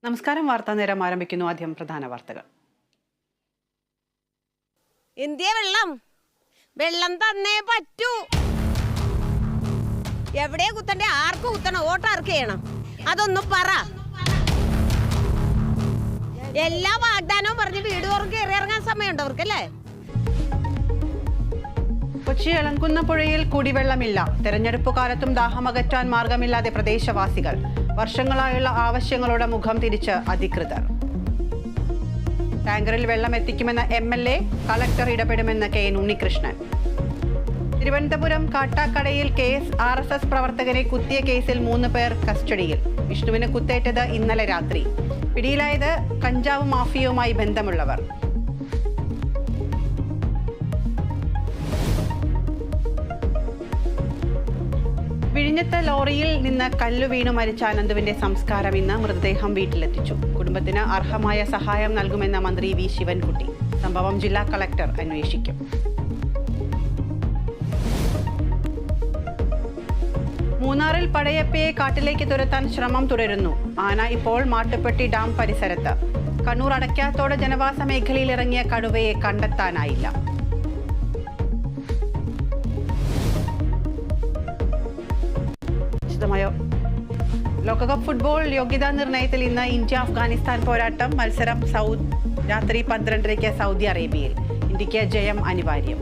നമസ്കാരം. വാർത്താ നേരം ആരംഭിക്കുന്നു. ആദ്യം പ്രധാന വാർത്തകൾ. ഇന്ത്യ വെള്ളം തന്നേ പറ്റൂ. എവിടെ കുത്തണ്ടേ, ആർക്ക് കുത്തണം, വോട്ട് ആർക്ക് ചെയ്യണം, അതൊന്നും പറ. എല്ലാ വാഗ്ദാനവും പറഞ്ഞ് വീട് തോറും കയറി ഇറങ്ങാൻ സമയമുണ്ട് അവർക്കല്ലേ? കൊച്ചി എളങ്കുന്ന പുഴയിൽ കുടിവെള്ളമില്ല. തെരഞ്ഞെടുപ്പ് കാലത്തും ദാഹമകറ്റാൻ മാർഗമില്ലാതെ പ്രദേശവാസികൾ. വർഷങ്ങളായുള്ള ആവശ്യങ്ങളുടെ മുഖം തിരിച്ച് അധികൃതർ. ടാങ്കറിൽ വെള്ളം എത്തിക്കുമെന്ന MLA, കളക്ടർ ഇടപെടുമെന്ന് KN ഉണ്ണികൃഷ്ണൻ. തിരുവനന്തപുരം കാട്ടാക്കടയിൽ RSS പ്രവർത്തകരെ കുത്തിയ കേസിൽ 3 പേർ കസ്റ്റഡിയിൽ. വിഷ്ണുവിന് കുത്തേറ്റത് ഇന്നലെ രാത്രി. പിടിയിലായത് കഞ്ചാവ് മാഫിയയുമായി ബന്ധമുള്ളവർ. വിഴിഞ്ഞത്ത് ലോറിയിൽ നിന്ന് കല്ലു വീണു മരിച്ച അനന്തുവിന്റെ സംസ്കാരം ഇന്ന്. മൃതദേഹം വീട്ടിലെത്തിച്ചു. കുടുംബത്തിന് അർഹമായ സഹായം നൽകുമെന്ന മന്ത്രി V ശിവൻകുട്ടി. സംഭവം ജില്ലാ കളക്ടർ അന്വേഷിക്കും. മൂന്നാറിൽ പടയപ്പയെ കാട്ടിലേക്ക് തുരത്താൻ ശ്രമം തുടരുന്നു. ആന ഇപ്പോൾ മാട്ടുപ്പെട്ടി ഡാം പരിസരത്ത്. കണ്ണൂർ അടയ്ക്കാത്തോട് ജനവാസ മേഖലയിൽ ഇറങ്ങിയ കടുവയെ കണ്ടെത്താനായില്ല. ലോകകപ്പ് ഫുട്ബോൾ യോഗ്യതാ നിർണയത്തിൽ ഇന്ന് ഇന്ത്യ-അഫ്ഗാനിസ്ഥാൻ പോരാട്ടം. മത്സരം രാത്രി 12:30 സൗദി അറേബ്യയിൽ. ഇന്ത്യക്ക് ജയം അനിവാര്യം.